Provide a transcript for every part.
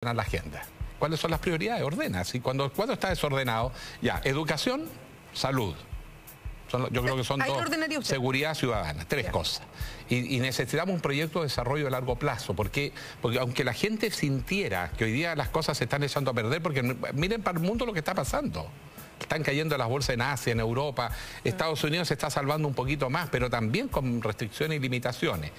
a la agenda. ¿Cuáles son las prioridades? Ordenas. Y cuando está desordenado, ya, educación, salud. Yo creo que son dos. Seguridad ciudadana, tres cosas. Y necesitamos un proyecto de desarrollo de largo plazo, porque aunque la gente sintiera que hoy día las cosas se están echando a perder, porque miren para el mundo lo que está pasando. Están cayendo las bolsas en Asia, en Europa. Estados Unidos se está salvando un poquito más, pero también con restricciones y limitaciones.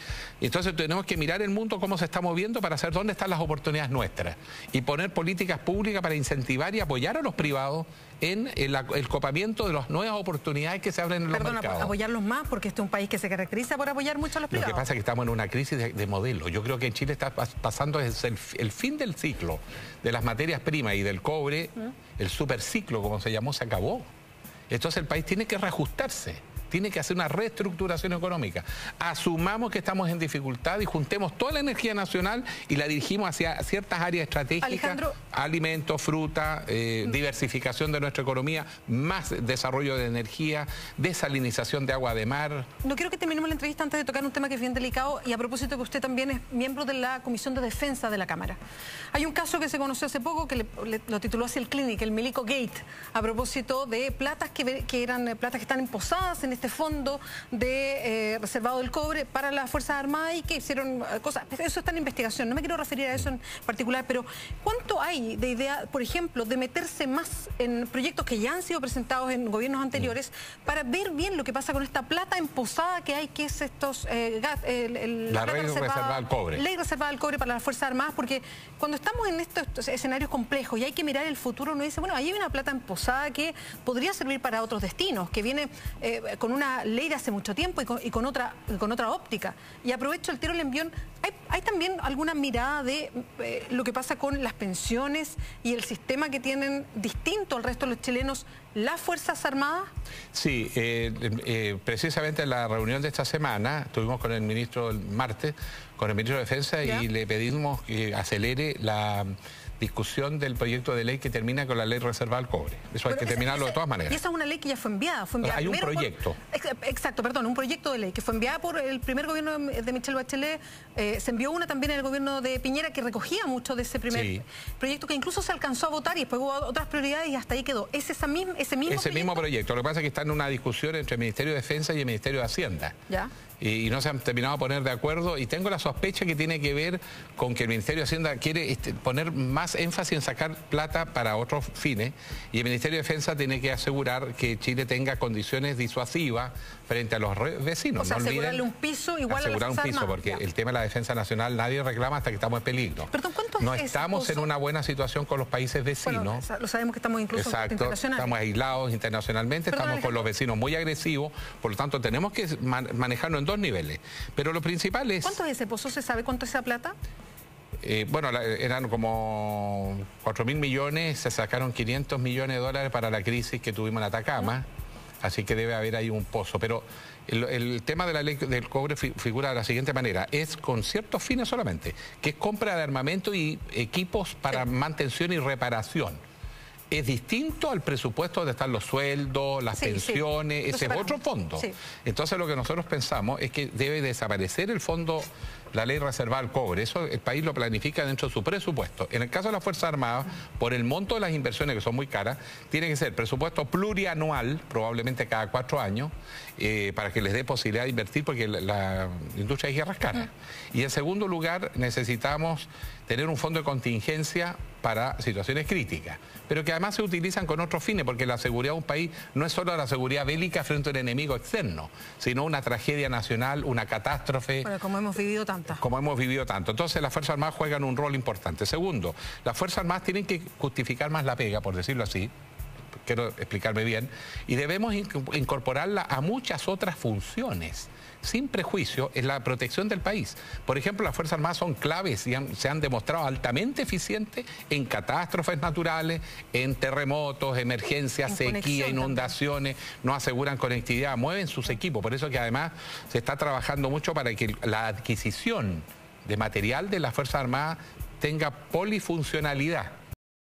Entonces tenemos que mirar el mundo cómo se está moviendo para saber dónde están las oportunidades nuestras y poner políticas públicas para incentivar y apoyar a los privados en el copamiento de las nuevas oportunidades que se abren en los mercados. Apoyarlos más, porque este es un país que se caracteriza por apoyar mucho a los privados. Lo que pasa es que estamos en una crisis de modelo. Yo creo que en Chile está pasando el fin del ciclo de las materias primas y del cobre, el superciclo, como se llamó, se acabó. Entonces el país tiene que reajustarse. Tiene que hacer una reestructuración económica. Asumamos que estamos en dificultad y juntemos toda la energía nacional y la dirigimos hacia ciertas áreas estratégicas. Alejandro, alimentos, fruta, diversificación de nuestra economía, más desarrollo de energía, desalinización de agua de mar. No quiero que terminemos la entrevista antes de tocar un tema que es bien delicado, y a propósito que usted también es miembro de la Comisión de Defensa de la Cámara. Hay un caso que se conoció hace poco que lo tituló así el Clinic, el Milico Gate, a propósito de platas que eran platas que están emposadas en este fondo de reservado del cobre para las Fuerzas Armadas y que hicieron cosas. Eso está en investigación, no me quiero referir a eso en particular, pero ¿cuánto hay de idea, por ejemplo, de meterse más en proyectos que ya han sido presentados en gobiernos anteriores para ver bien lo que pasa con esta plata emposada que hay, que es estos la ley reservada al cobre? Ley reservada al cobre para las Fuerzas Armadas, porque cuando estamos en estos escenarios complejos y hay que mirar el futuro, uno dice, bueno, ahí hay una plata emposada que podría servir para otros destinos, que viene con una ley de hace mucho tiempo y con otra óptica. Y aprovecho el tiro del envión. ¿Hay también alguna mirada de lo que pasa con las pensiones y el sistema que tienen distinto al resto de los chilenos las Fuerzas Armadas? Sí, precisamente en la reunión de esta semana estuvimos con el ministro el martes, con el ministro de Defensa, y le pedimos que acelere la discusión del proyecto de ley que termina con la ley reservada al cobre. Eso hay que terminarlo de todas maneras. Y esa es una ley que ya fue enviada. Hay un proyecto. Exacto, perdón, un proyecto de ley que fue enviada por el primer gobierno de Michelle Bachelet. Se envió una también en el gobierno de Piñera que recogía mucho de ese primer proyecto, que incluso se alcanzó a votar y después hubo otras prioridades y hasta ahí quedó. ¿Es ese mismo proyecto? Lo que pasa es que está en una discusión entre el Ministerio de Defensa y el Ministerio de Hacienda. Y no se han terminado de poner de acuerdo, y tengo la sospecha que tiene que ver con que el Ministerio de Hacienda quiere poner más énfasis en sacar plata para otros fines, y el Ministerio de Defensa tiene que asegurar que Chile tenga condiciones disuasivas frente a los vecinos. O sea, asegurarle un piso igual a las Fuerzas Armadas. Porque el tema de la defensa nacional nadie reclama hasta que estamos en peligro. Perdón, no estamos en una buena situación con los países vecinos. Bueno, lo sabemos que estamos incluso internacionales. Estamos aislados internacionalmente, estamos con los vecinos muy agresivos, por lo tanto tenemos que manejarnos en dos niveles. Pero lo principal es... ¿Cuánto es ese pozo? ¿Se sabe cuánto es esa plata? Bueno, eran como 4.000 millones, se sacaron 500 millones de dólares para la crisis que tuvimos en Atacama, así que debe haber ahí un pozo. Pero el tema de la ley del cobre figura de la siguiente manera: es con ciertos fines solamente, que es compra de armamento y equipos para mantención y reparación. Es distinto al presupuesto donde están los sueldos, las pensiones, ese es otro fondo. Entonces lo que nosotros pensamos es que debe desaparecer el fondo, la ley reservada al cobre. Eso el país lo planifica dentro de su presupuesto. En el caso de las Fuerzas Armadas, por el monto de las inversiones, que son muy caras, tiene que ser presupuesto plurianual, probablemente cada 4 años, para que les dé posibilidad de invertir, porque la industria de guerra es cara. Y en segundo lugar, necesitamos tener un fondo de contingencia para situaciones críticas, pero que además se utilizan con otros fines, porque la seguridad de un país no es solo la seguridad bélica frente a un enemigo externo, sino una tragedia nacional, una catástrofe. Bueno, como hemos vivido tantas. Como hemos vivido tanto. Entonces las Fuerzas Armadas juegan un rol importante. Segundo, las Fuerzas Armadas tienen que justificar más la pega, por decirlo así, quiero explicarme bien, y debemos incorporarla a muchas otras funciones, sin prejuicio, en la protección del país. Por ejemplo, las Fuerzas Armadas son claves y se han demostrado altamente eficientes en catástrofes naturales, en terremotos, emergencias, sequía, inundaciones, no aseguran conectividad, mueven sus equipos. Por eso que además se está trabajando mucho para que la adquisición de material de las Fuerzas Armadas tenga polifuncionalidad.